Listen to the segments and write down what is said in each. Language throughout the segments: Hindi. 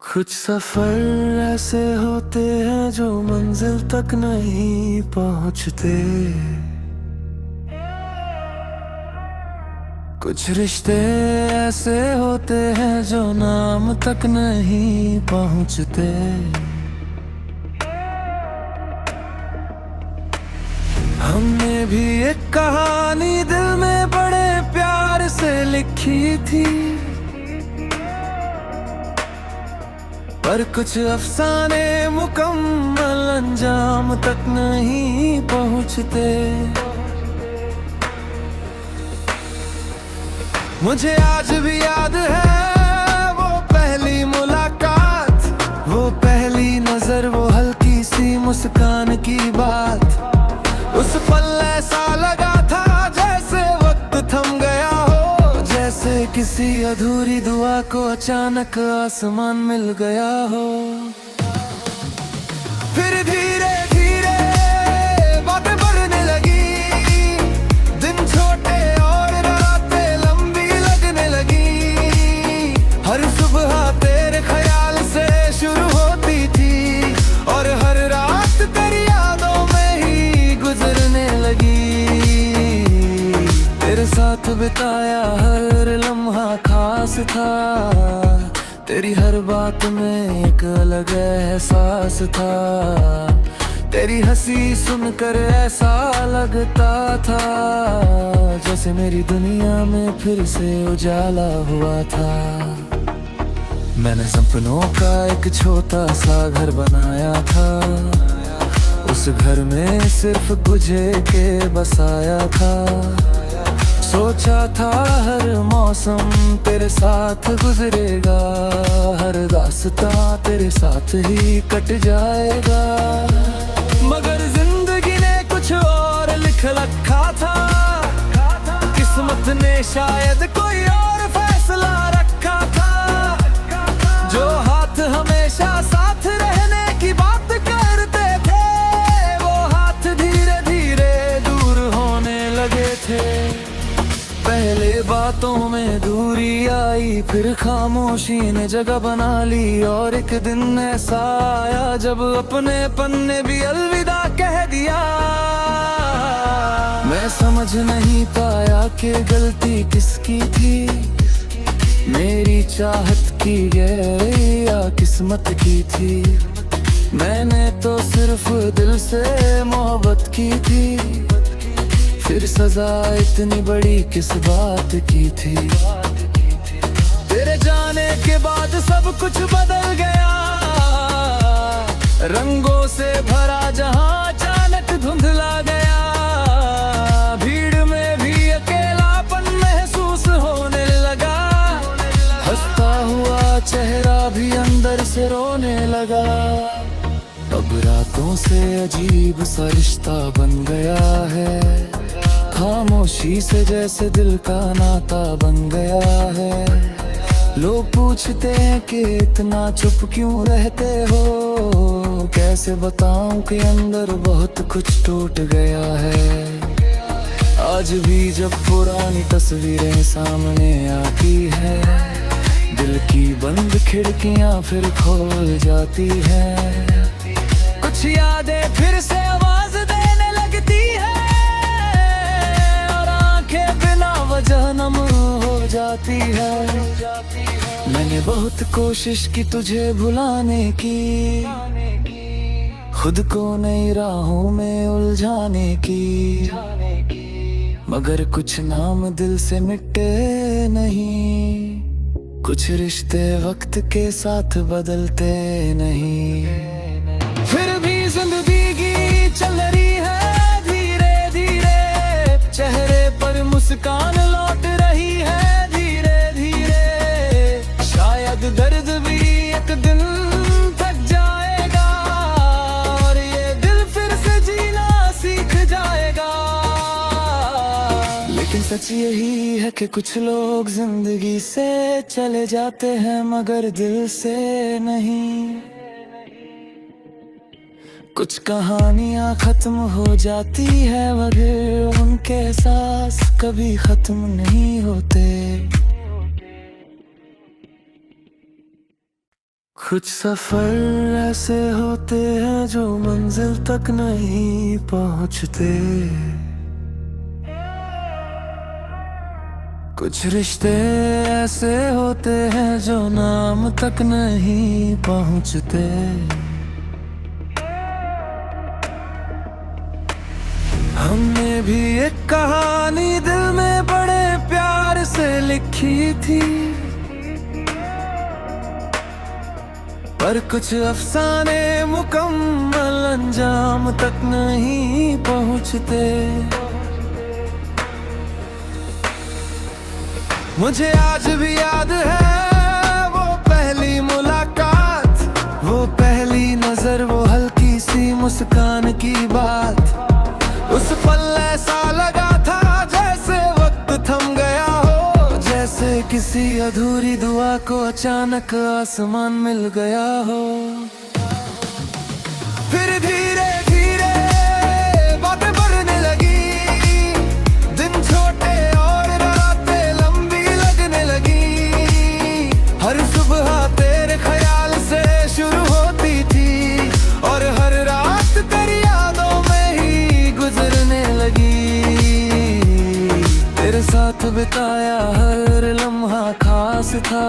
कुछ सफर ऐसे होते हैं जो मंजिल तक नहीं पहुंचते। कुछ रिश्ते ऐसे होते हैं जो नाम तक नहीं पहुंचते। हमने भी एक कहानी दिल में बड़े प्यार से लिखी थी, पर कुछ अफसाने मुकम्मल अंजाम तक नहीं पहुंचते। मुझे आज भी याद है वो पहली मुलाकात, वो पहली नजर, वो हल्की सी मुस्कान की बात। उस पल ऐसा लगा था जैसे वक्त थम गया हो, जैसे किसी अधूरी दुआ को अचानक आसमान मिल गया हो। फिर धीरे धीरे बातें बढ़ने लगी, दिन छोटे और रातें लंबी लगने लगी। हर सुबह तेरे ख्याल से शुरू होती थी और हर रात तेरी यादों में ही गुजरने लगी। तेरे साथ बिताया हर लम्हा खास था, तेरी हर बात में एक अलग एहसास था। तेरी हंसी सुनकर ऐसा लगता था जैसे मेरी दुनिया में फिर से उजाला हुआ था। मैंने सपनों का एक छोटा सा घर बनाया था, उस घर में सिर्फ तुझे के बसाया था। सोचा था हर मौसम तेरे साथ गुजरेगा, हर रास्ता तेरे साथ ही कट जाएगा। मगर जिंदगी ने कुछ और लिख रखा था, किस्मत ने शायद कोई और फैसला रखा था। जो हाथ हमेशा साथ रहने की बात करते थे, वो हाथ धीरे धीरे दूर होने लगे थे। पहले बातों में दूरी आई, फिर खामोशी ने जगह बना ली, और एक दिन ऐसा आया जब अपने पन्ने भी अलविदा कह दिया। मैं समझ नहीं पाया कि गलती किसकी थी, मेरी चाहत की है या किस्मत की थी। मैंने तो सिर्फ दिल से मोहब्बत की थी, फिर सजा इतनी बड़ी किस बात की थी। तेरे जाने के बाद सब कुछ बदल गया, रंगों से भरा जहां अचानक धुंधला गया। भीड़ में भी अकेलापन महसूस होने लगा, हंसता हुआ चेहरा भी अंदर से रोने लगा। अब रातों से अजीब सा रिश्ता बन गया है, खामोशी से जैसे दिल का नाता बन गया है। लोग पूछते हैं कि इतना चुप क्यों रहते हो, कैसे बताऊं कि अंदर बहुत कुछ टूट गया है। आज भी जब पुरानी तस्वीरें सामने आती है, दिल की बंद खिड़कियां फिर खोल जाती हैं। कुछ यादें फिर से आवाज देने लगती है, और आंखें बिना वजह नम हो जाती है। मैंने बहुत कोशिश की तुझे भुलाने की, खुद को नई राहों में उलझाने की, मगर कुछ नाम दिल से मिटे नहीं, कुछ रिश्ते वक्त के साथ बदलते नहीं। फिर भी जिंदगी चल रही है धीरे धीरे, चेहरे पर मुस्कान लौट रही है धीरे धीरे। शायद दर्द भी एक दिन थक जाएगा, और ये दिल फिर से जीना सीख जाएगा। लेकिन सच यही है कि कुछ लोग जिंदगी से चले जाते हैं मगर दिल से नहीं। कुछ कहानियां खत्म हो जाती है मगर उनके एहसास कभी खत्म नहीं होते। कुछ सफर ऐसे होते हैं जो मंजिल तक नहीं पहुंचते, कुछ रिश्ते ऐसे होते हैं जो नाम तक नहीं पहुंचते। हमने भी एक कहानी दिल में बड़े प्यार से लिखी थी, पर कुछ अफसाने मुकम्मल अंजाम तक नहीं पहुंचते। मुझे आज भी याद है वो पहली मुलाकात, वो पहली नजर, वो हल्की सी मुस्कान की बात। उस पल ऐसा लगा था जैसे वक्त थम गया हो, जैसे किसी अधूरी दुआ को अचानक आसमान मिल गया हो। फिर धीरे धीरे बातें बढ़ने लगी, दिन छोटे और रातें लंबी लगने लगी। हर सुबह तेरे ख्याल से शुरू होती थी और हर रात तेरी यादों में ही गुजरने लगी। तेरे साथ बिताया हर लम्हा खास था,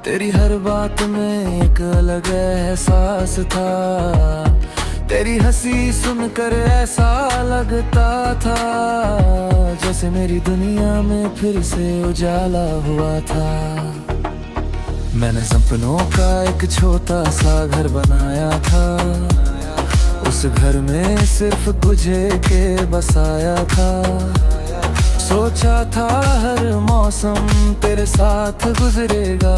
तेरी हर बात में एक अलग एहसास था। तेरी हंसी सुनकर ऐसा लगता था जैसे मेरी दुनिया में फिर से उजाला हुआ था। मैंने सपनों का एक छोटा सा घर बनाया था, उस घर में सिर्फ तुझे के बसाया था। सोचा था हर मौसम तेरे साथ गुजरेगा,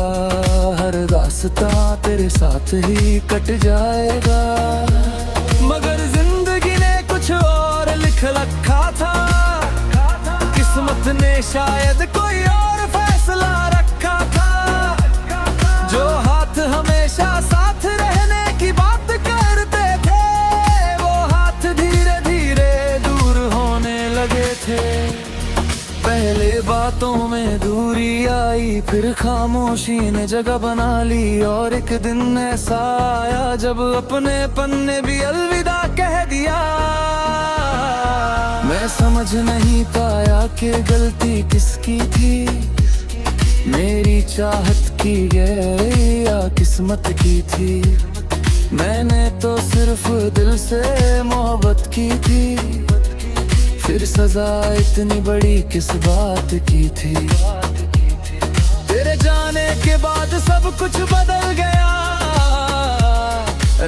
हर रास्ता तेरे साथ ही कट जाएगा। मगर जिंदगी ने कुछ और लिख रखा था, किस्मत ने शायद कोई और फैसला रखा था। जो हाथ हमेशा साथ रहने की बात करते थे, वो हाथ धीरे धीरे दूर होने लगे थे। पहले बातों में दूरी आई, फिर खामोशी ने जगह बना ली, और एक दिन ऐसा आया जब अपने पन्ने भी अलविदा कह दिया। मैं समझ नहीं पाया कि गलती किसकी थी, मेरी चाहत की गई या किस्मत की थी। मैंने तो सिर्फ दिल से मोहब्बत की थी, फिर सजा इतनी बड़ी किस बात की थी। तेरे जाने के बाद सब कुछ बदल गया,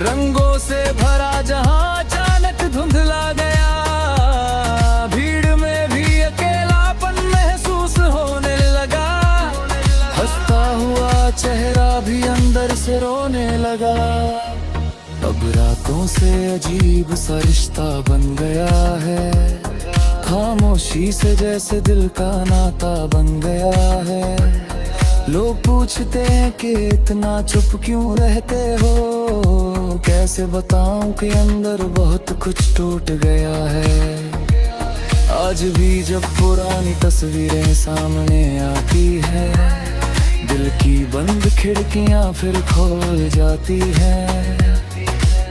रंगों से भरा जहां अचानक धुंधला गया। भीड़ में भी अकेलापन महसूस होने लगा, हंसता हुआ चेहरा भी अंदर से रोने लगा। अब रातों से अजीब सा रिश्ता बन गया है, खामोशी से जैसे दिल का नाता बन गया है। लोग पूछते हैं कि इतना चुप क्यों रहते हो, कैसे बताऊं कि अंदर बहुत कुछ टूट गया है। आज भी जब पुरानी तस्वीरें सामने आती है, दिल की बंद खिड़कियां फिर खोल जाती हैं।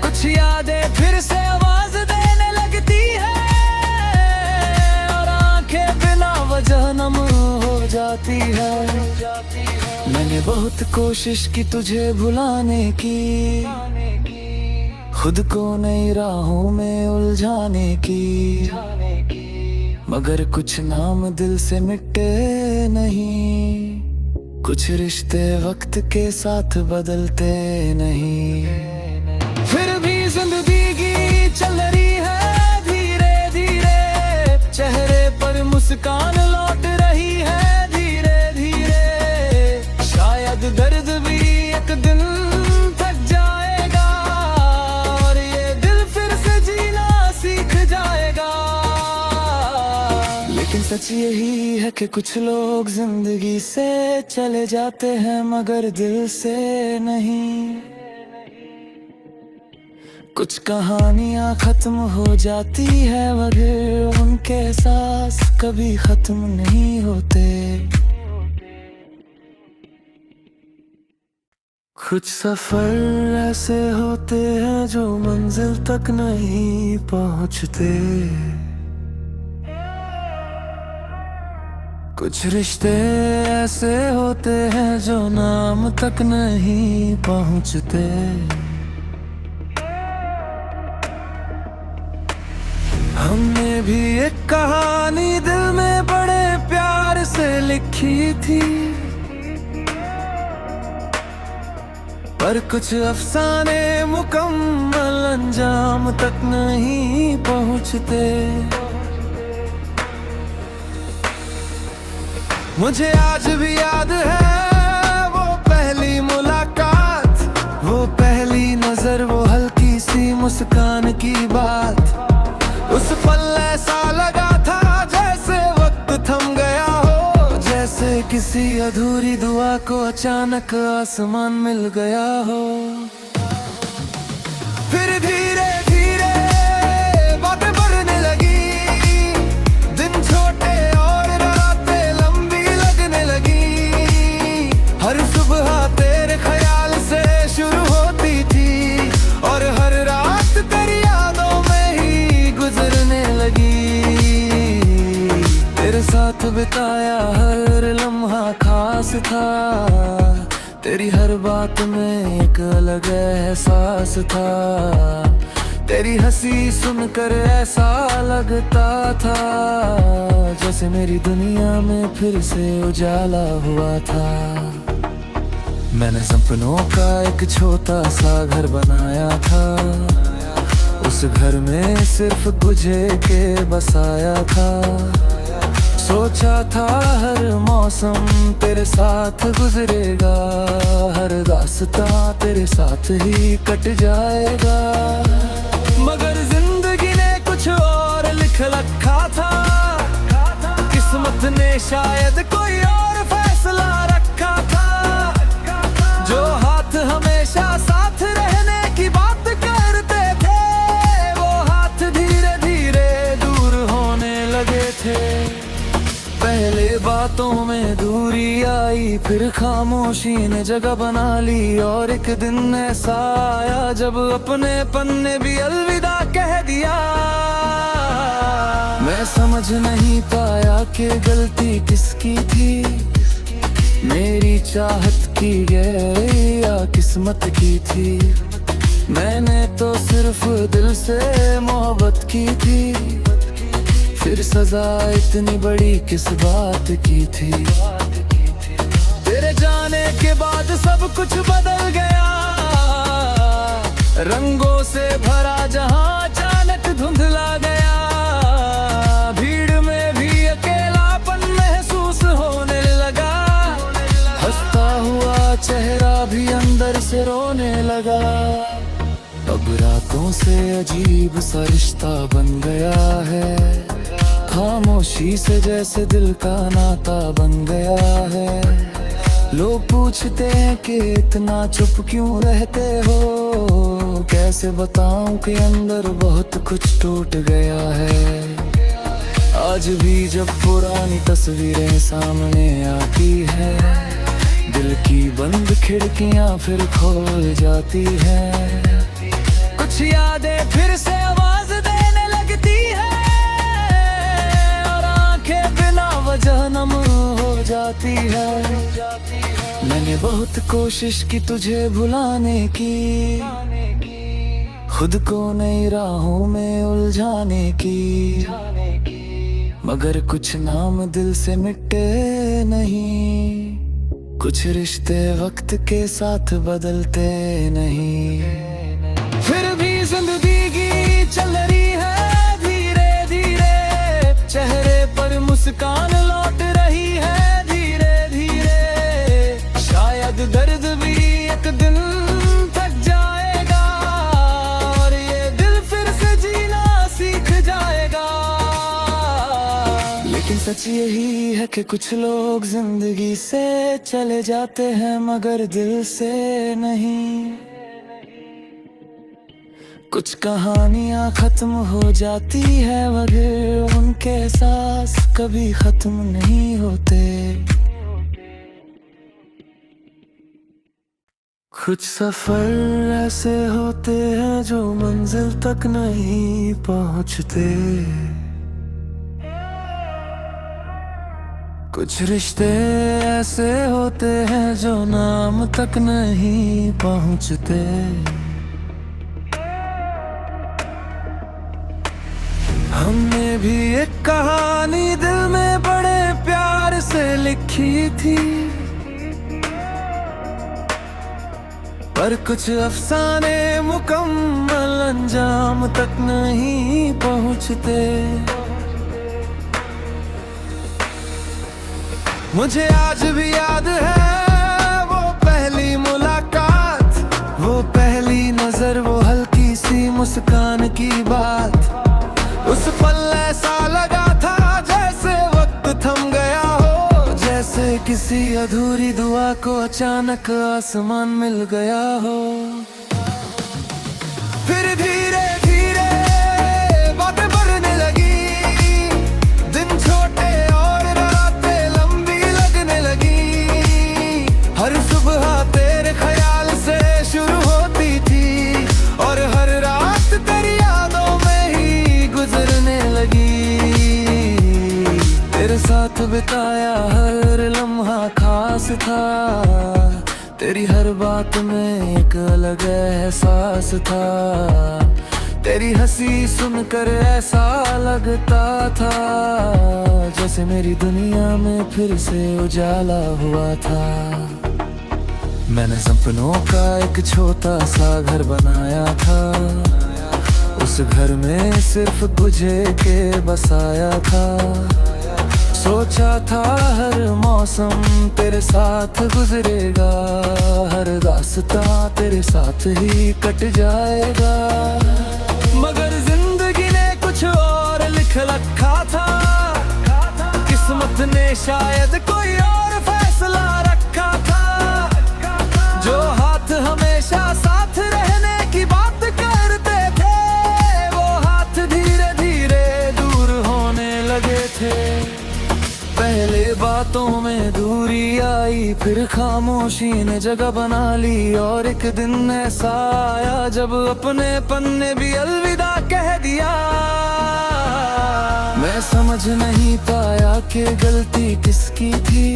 कुछ यादें फिर से आवाज देने लगती है, वजह नम हो जाती है। मैंने बहुत कोशिश की तुझे भुलाने की, खुद को नई राहों में उलझाने की, मगर कुछ नाम दिल से मिटे नहीं, कुछ रिश्ते वक्त के साथ बदलते नहीं। फिर भी जिंदगी चल रही है धीरे धीरे, चेहरे पर मुस्कान लौट रही है धीरे धीरे। शायद दर्द भी एक दिन थक जाएगा, और ये दिल फिर से जीना सीख जाएगा। लेकिन सच यही है कि कुछ लोग जिंदगी से चले जाते हैं मगर दिल से नहीं। कुछ कहानियां खत्म हो जाती है मगर उनके एहसास कभी खत्म नहीं होते। कुछ सफर ऐसे होते हैं जो मंजिल तक नहीं पहुंचते, कुछ रिश्ते ऐसे होते हैं जो नाम तक नहीं पहुंचते। हमने भी एक कहानी दिल में बड़े प्यार से लिखी थी, पर कुछ अफसाने मुकम्मल अंजाम तक नहीं पहुंचते। मुझे आज भी याद है वो पहली मुलाकात, वो पहली नजर, वो हल्की सी मुस्कान की बात। उस पल ऐसा लगा था जैसे वक्त थम गया हो, जैसे किसी अधूरी दुआ को अचानक आसमान मिल गया हो। फिर धीरे धीरे बातें बढ़ने लगी, दिन छोटे और रातें लंबी लगने लगी। हर सुबह तेरे ख्याल से शुरू होती थी और हर रात तेरी यादों में ही गुजरने लगी। तेरे साथ बिताया हर लम्हा खास था, तेरी हर बात में एक अलग एहसास था। तेरी हंसी सुनकर ऐसा लगता था जैसे मेरी दुनिया में फिर से उजाला हुआ था। मैंने सपनों का एक छोटा सा घर बनाया था, उस घर में सिर्फ तुझे के बसाया था। सोचा था हर मौसम तेरे साथ गुजरेगा, हर रास्ता तेरे साथ ही कट जाएगा। मगर जिंदगी ने कुछ और लिख रखा था, किस्मत ने शायद कोई और फैसला रखा था। जो हाथ हमेशा साथ रहने की बात करते थे, वो हाथ धीरे धीरे दूर होने लगे थे। पहले बातों में दूरी आई, फिर खामोशी ने जगह बना ली, और एक दिन ऐसा आया जब अपने पन्ने भी अलविदा कह दिया। मैं समझ नहीं पाया कि गलती किसकी थी, मेरी चाहत की गहरी या किस्मत की थी। मैंने तो सिर्फ दिल से मोहब्बत की थी, फिर सजा इतनी बड़ी किस बात की थी। तेरे जाने के बाद सब कुछ बदल गया, रंगों से भरा जहां अचानक धुंधला गया। भीड़ में भी अकेलापन महसूस होने लगा, हंसता हुआ चेहरा भी अंदर से रोने लगा। अब रातों से अजीब सा रिश्ता बन गया है, खामोशी से जैसे दिल का नाता बन गया है। लोग पूछते हैं कि इतना चुप क्यों रहते हो, कैसे बताऊं कि अंदर बहुत कुछ टूट गया है। आज भी जब पुरानी तस्वीरें सामने आती है, दिल की बंद खिड़कियां फिर खोल जाती हैं। कुछ यादें फिर से आवाज देने लगती है, और आंखें बिना वजह नम हो जाती है। मैंने बहुत कोशिश की तुझे भुलाने की, खुद को नई राहों में उलझाने की, मगर कुछ नाम दिल से मिटे नहीं, कुछ रिश्ते वक्त के साथ बदलते नहीं। फिर भी जिंदगी चल रही है धीरे धीरे, चेहरे पर मुस्कान लौट रही है धीरे धीरे। शायद दर्द भी एक दिन थक जाएगा, और ये दिल फिर से जीना सीख जाएगा। लेकिन सच यही है कि कुछ लोग जिंदगी से चले जाते हैं मगर दिल से नहीं। कुछ कहानियां खत्म हो जाती है मगर उनके एहसास कभी खत्म नहीं होते। कुछ सफर ऐसे होते हैं जो मंजिल तक नहीं पहुंचते, कुछ रिश्ते ऐसे होते हैं जो नाम तक नहीं पहुंचते। हमने भी एक कहानी दिल में बड़े प्यार से लिखी थी, पर कुछ अफसाने मुकम्मल अंजाम तक नहीं पहुंचते। मुझे आज भी याद है वो पहली मुलाकात, वो पहली नजर, वो हल्की सी मुस्कान की बात। उस पल ऐसा लगा था जैसे वक्त थम गया हो, जैसे किसी अधूरी दुआ को अचानक आसमान मिल गया हो। फिर धीरे धीरे बातें बढ़ने लगी, दिन छोटे और रातें लंबी लगने लगी। हर सुबह तेरे ख्याल से शुरू होती थी और हर रात तेरी यादों में ही गुजरने लगी। तेरे साथ बिताया हर लम्हा खास था, तेरी हर बात में एक अलग एहसास था। तेरी हंसी सुनकर ऐसा लगता था जैसे मेरी दुनिया में फिर से उजाला हुआ था। मैंने सपनों का एक छोटा सा घर बनाया था, उस घर में सिर्फ तुझे के बसाया था। सोचा था हर मौसम तेरे साथ गुजरेगा, हर रास्ता तेरे साथ ही कट जाएगा। मगर जिंदगी ने कुछ और लिख रखा था, किस्मत ने शायद कोई और फैसला रखा था। जो हाथ हमेशा साथ रहने की बात करते थे, वो हाथ धीरे धीरे दूर होने लगे थे। पहले बातों में दूरी आई, फिर खामोशी ने जगह बना ली, और एक दिन ऐसा आया जब अपने पन्ने भी अलविदा कह दिया। मैं समझ नहीं पाया कि गलती किसकी थी,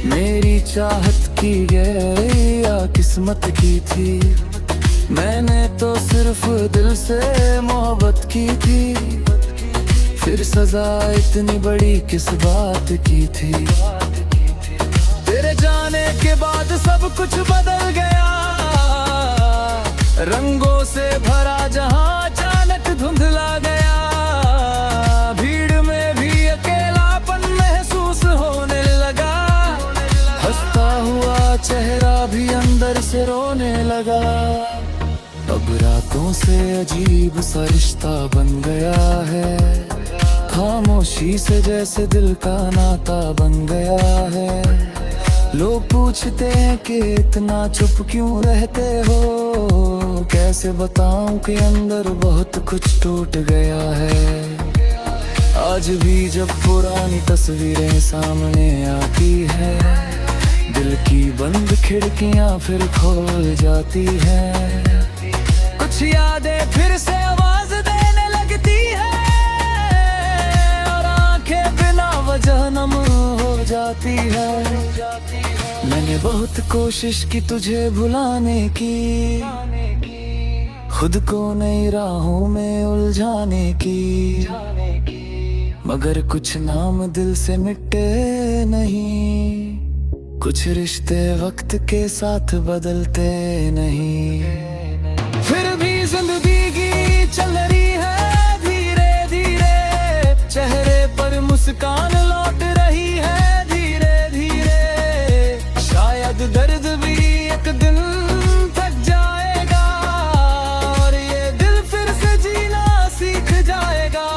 मेरी चाहत की गहरी या किस्मत की थी। मैंने तो सिर्फ दिल से मोहब्बत की थी, फिर सजा इतनी बड़ी किस बात की थी। तेरे जाने के बाद सब कुछ बदल गया, रंगों से भरा जहां अचानक धुंधला गया। भीड़ में भी अकेलापन महसूस होने लगा, हंसता हुआ चेहरा भी अंदर से रोने लगा। अब रातों से अजीब सा रिश्ता बन गया है, खामोशी से जैसे दिल का नाता बन गया है। लोग पूछते हैं कि इतना चुप क्यों रहते हो, कैसे बताऊं कि अंदर बहुत कुछ टूट गया है। आज भी जब पुरानी तस्वीरें सामने आती है, दिल की बंद खिड़कियां फिर खोल जाती हैं। कुछ यादें फिर से आवाज देने लगती है, वजह नम हो जाती है। मैंने बहुत कोशिश की तुझे भुलाने की, खुद को नई राहों में उलझाने की, मगर कुछ नाम दिल से मिटे नहीं, कुछ रिश्ते वक्त के साथ बदलते नहीं। फिर भी जिंदगी चल रही है धीरे धीरे, चेहरे पर मुस्कान लौट रही है धीरे धीरे। शायद दर्द भी एक दिन थक जाएगा, और ये दिल फिर से जीना सीख जाएगा।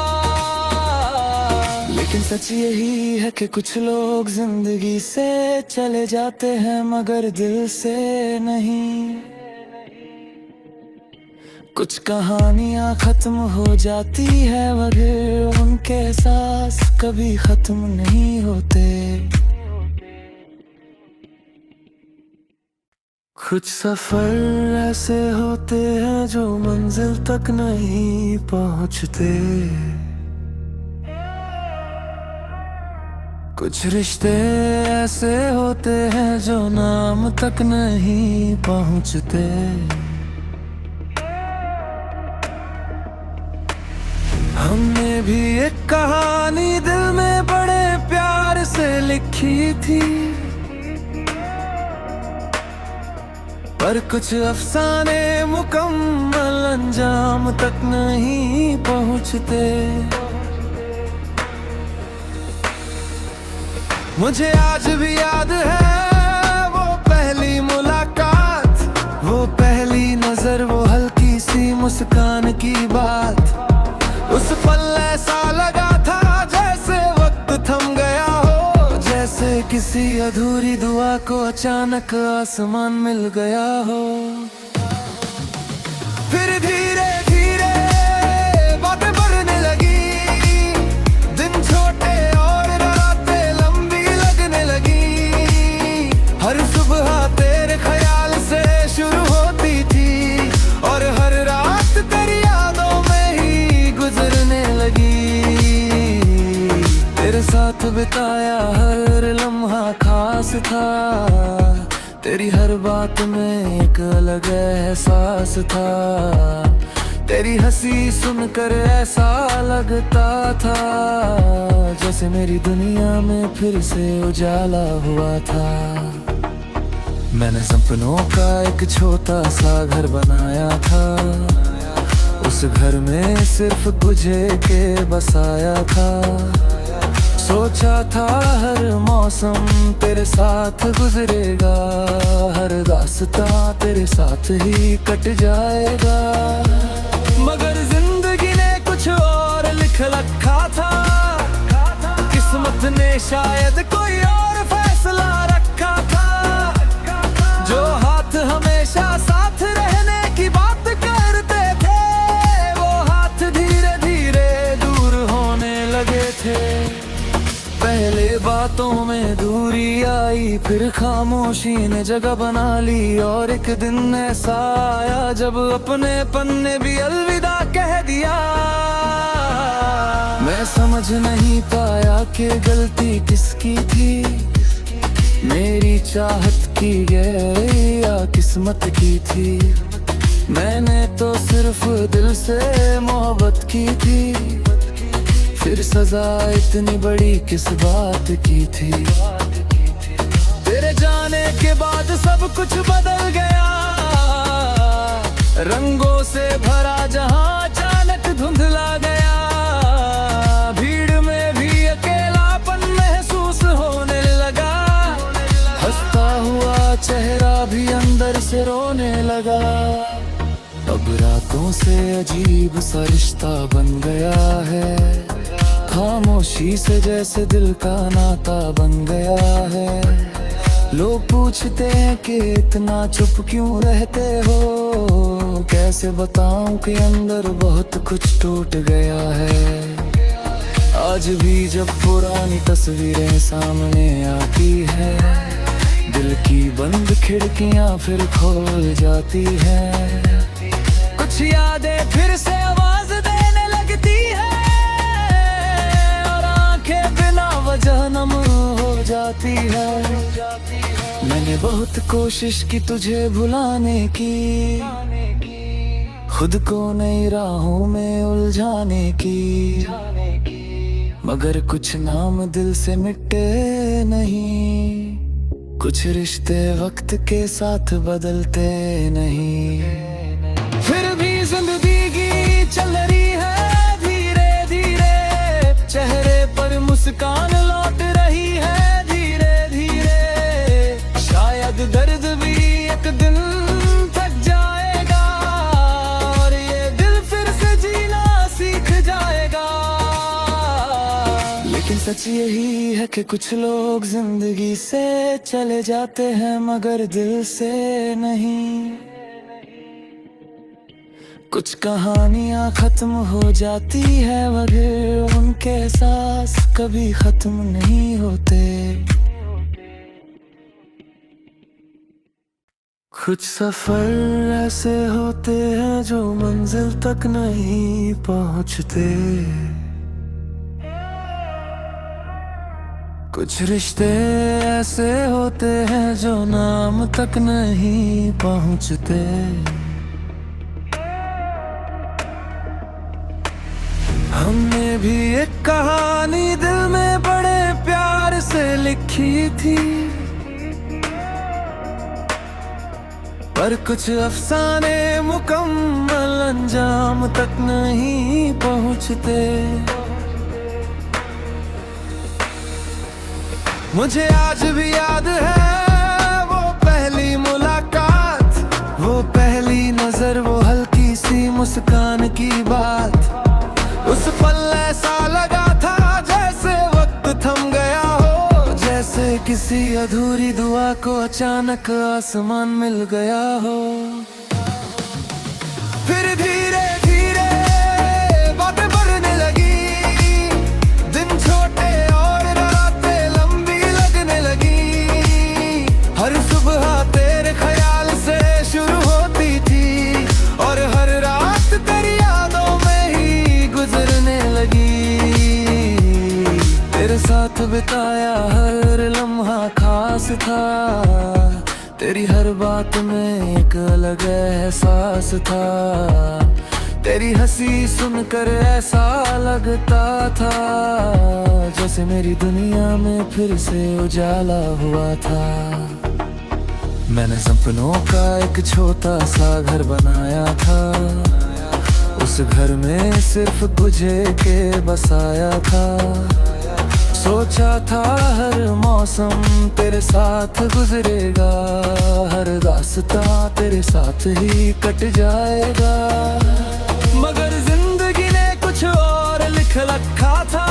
लेकिन सच यही है कि कुछ लोग जिंदगी से चले जाते हैं मगर दिल से नहीं। कुछ कहानियां खत्म हो जाती है मगर उनके एहसास कभी खत्म नहीं होते। कुछ सफर ऐसे होते हैं जो मंजिल तक नहीं पहुंचते, कुछ रिश्ते ऐसे होते हैं जो नाम तक नहीं पहुंचते। हमने भी एक कहानी दिल में बड़े प्यार से लिखी थी, पर कुछ अफसाने मुकम्मल अंजाम तक नहीं पहुंचते। मुझे आज भी याद है वो पहली मुलाकात, वो पहली नजर, वो हल्की सी मुस्कान की बात। उस पल ऐसा लगा था जैसे वक्त थम गया हो, जैसे किसी अधूरी दुआ को अचानक आसमान मिल गया हो। फिर धीरे धीरे बातें बढ़ने लगी, दिन छोटे और रातें लंबी लगने लगी। हर सुबह तेरे ख्याल से शुरू होती थी और हर रात तेरी यादों में ही गुजरने लगी। तेरे साथ बिताया हर लम्हा खास था, तेरी हर बात में एक अलग एहसास था। तेरी हंसी सुनकर ऐसा लगता था जैसे मेरी दुनिया में फिर से उजाला हुआ था। मैंने सपनों का एक छोटा सा घर बनाया था, उस घर में सिर्फ तुझे के बसाया था। सोचा था हर मौसम तेरे साथ गुजरेगा, हर रास्ता तेरे साथ ही कट जाएगा। मगर जिंदगी ने कुछ और लिख रखा था, किस्मत ने शायद कोई और फैसला रखा था। जो हाथ हमेशा साथ रहने की बात करते थे, वो हाथ धीरे धीरे दूर होने लगे थे। पहले बातों में दूरी आई, फिर खामोशी ने जगह बना ली, और एक दिन ऐसा आया जब अपने पन्ने भी अलविदा कह दिया। मैं समझ नहीं पाया कि गलती किसकी थी, मेरी चाहत की गई या किस्मत की थी। मैंने तो सिर्फ दिल से मोहब्बत की थी, फिर सजा इतनी बड़ी किस बात की थी। तेरे जाने के बाद सब कुछ बदल गया, रंगों से भरा जहां अचानक धुंधला गया। भीड़ में भी अकेलापन महसूस होने लगा, हंसता हुआ चेहरा भी अंदर से रोने लगा। अब रातों से अजीब सा रिश्ता बन गया है, खामोशी से जैसे दिल का नाता बन गया है। लोग पूछते हैं कि इतना चुप क्यों रहते हो, कैसे बताऊं कि अंदर बहुत कुछ टूट गया है। आज भी जब पुरानी तस्वीरें सामने आती है, दिल की बंद खिड़कियां फिर खोल जाती हैं। कुछ यादें फिर से आवाज देने लगती है, वजह नम हो जाती है। मैंने बहुत कोशिश की तुझे भुलाने की, खुद को नई राहों में उलझाने की, मगर कुछ नाम दिल से मिटे नहीं, कुछ रिश्ते वक्त के साथ बदलते नहीं। फिर भी जिंदगी चल रही है धीरे धीरे, चेहरे पर मुस्कान लौट रही है धीरे धीरे। शायद दर्द भी एक दिन थक जाएगा, और ये दिल फिर से जीना सीख जाएगा। लेकिन सच यही है कि कुछ लोग जिंदगी से चले जाते हैं मगर दिल से नहीं। कुछ कहानियां खत्म हो जाती है मगर उनके एहसास कभी खत्म नहीं होते। कुछ सफर ऐसे होते हैं जो मंजिल तक नहीं पहुंचते, कुछ रिश्ते ऐसे होते हैं जो नाम तक नहीं पहुंचते। हमने भी एक कहानी दिल में बड़े प्यार से लिखी थी, पर कुछ अफसाने मुकम्मल अंजाम तक नहीं पहुंचते। मुझे आज भी याद है वो पहली मुलाकात, वो पहली नजर, वो हल्की सी मुस्कान की बात। उस पल ऐसा लगा था जैसे वक्त थम गया हो, जैसे किसी अधूरी दुआ को अचानक आसमान मिल गया हो। फिर धीरे धीरे बातें बढ़ने लगी, दिन छोटे और रातें लंबी लगने लगी। हर सुबह तेरे ख्याल से शुरू होती थी और हर रात तेरी यादों में ही गुजरने लगी। तेरे साथ बिताया हर लम्हा खास था, तेरी हर बात में एक अलग एहसास था। तेरी हंसी सुनकर ऐसा लगता था जैसे मेरी दुनिया में फिर से उजाला हुआ था। मैंने सपनों का एक छोटा सा घर बनाया था, उस घर में सिर्फ तुझे के बसाया था। सोचा था हर मौसम तेरे साथ गुजरेगा, हर रास्ता तेरे साथ ही कट जाएगा। मगर जिंदगी ने कुछ और लिख रखा था,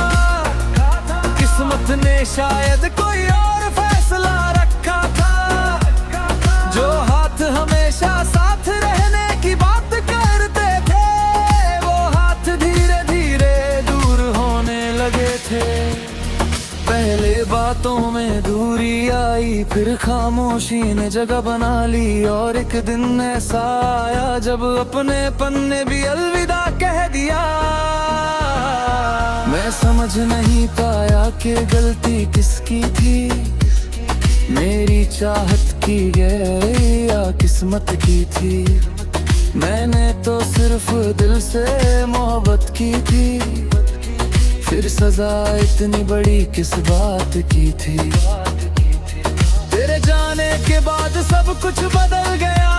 किस्मत ने शायद कोई और फैसला रखा था। जो हाथ हमेशा साथ रहने की बात करते थे, वो हाथ धीरे धीरे दूर होने लगे थे। पहले बातों में दूरी आई, फिर खामोशी ने जगह बना ली, और एक दिन ऐसा आया जब अपने पन्ने भी अलविदा कह दिया। मैं समझ नहीं पाया कि गलती किसकी थी, मेरी चाहत की या किस्मत की थी। मैंने तो सिर्फ दिल से मोहब्बत की थी, फिर सजा इतनी बड़ी किस बात की थी। तेरे जाने के बाद सब कुछ बदल गया,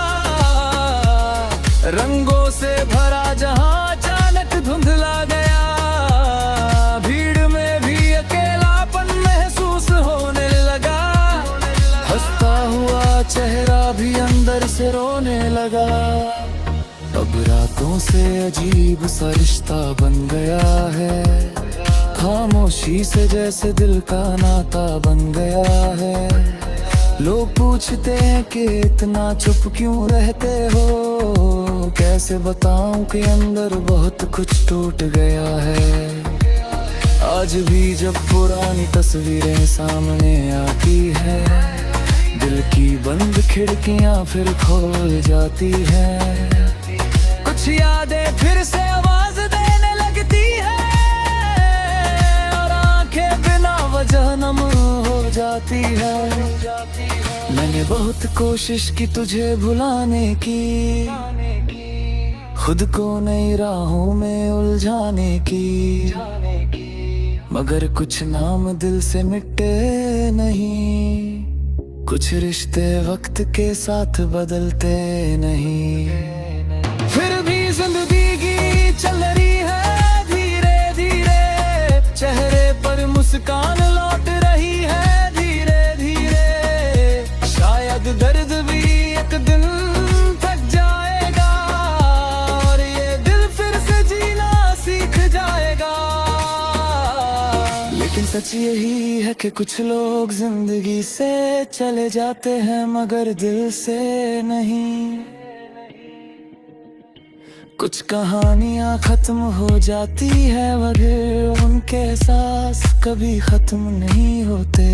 रंगों से भरा जहां अचानक धुंधला गया। भीड़ में भी अकेलापन महसूस होने लगा, हंसता हुआ चेहरा भी अंदर से रोने लगा। अब रातों से अजीब सा रिश्ता बन गया है, खामोशी से जैसे दिल का नाता बन गया है। लोग पूछते हैं कि इतना चुप क्यों रहते हो, कैसे बताऊं कि अंदर बहुत कुछ टूट गया है। आज भी जब पुरानी तस्वीरें सामने आती है, दिल की बंद खिड़कियां फिर खोल जाती हैं। कुछ यादें फिर से आवाज देने लगती है, और आंखें बिना वजह नम हो जाती है। मैंने बहुत कोशिश की तुझे भुलाने की, खुद को नई राहों में उलझाने की, मगर कुछ नाम दिल से मिटे नहीं, कुछ रिश्ते वक्त के साथ बदलते नहीं। फिर भी जिंदगी चल रही है धीरे धीरे, चेहरे पर मुस्कान लौट रही है धीरे धीरे। शायद दर्द भी एक दिन थक जाएगा, और ये दिल फिर से जीना सीख जाएगा। लेकिन सच यही है कि कुछ लोग जिंदगी से चले जाते हैं मगर दिल से नहीं। कुछ कहानियां खत्म हो जाती है मगर उनके एहसास कभी खत्म नहीं होते।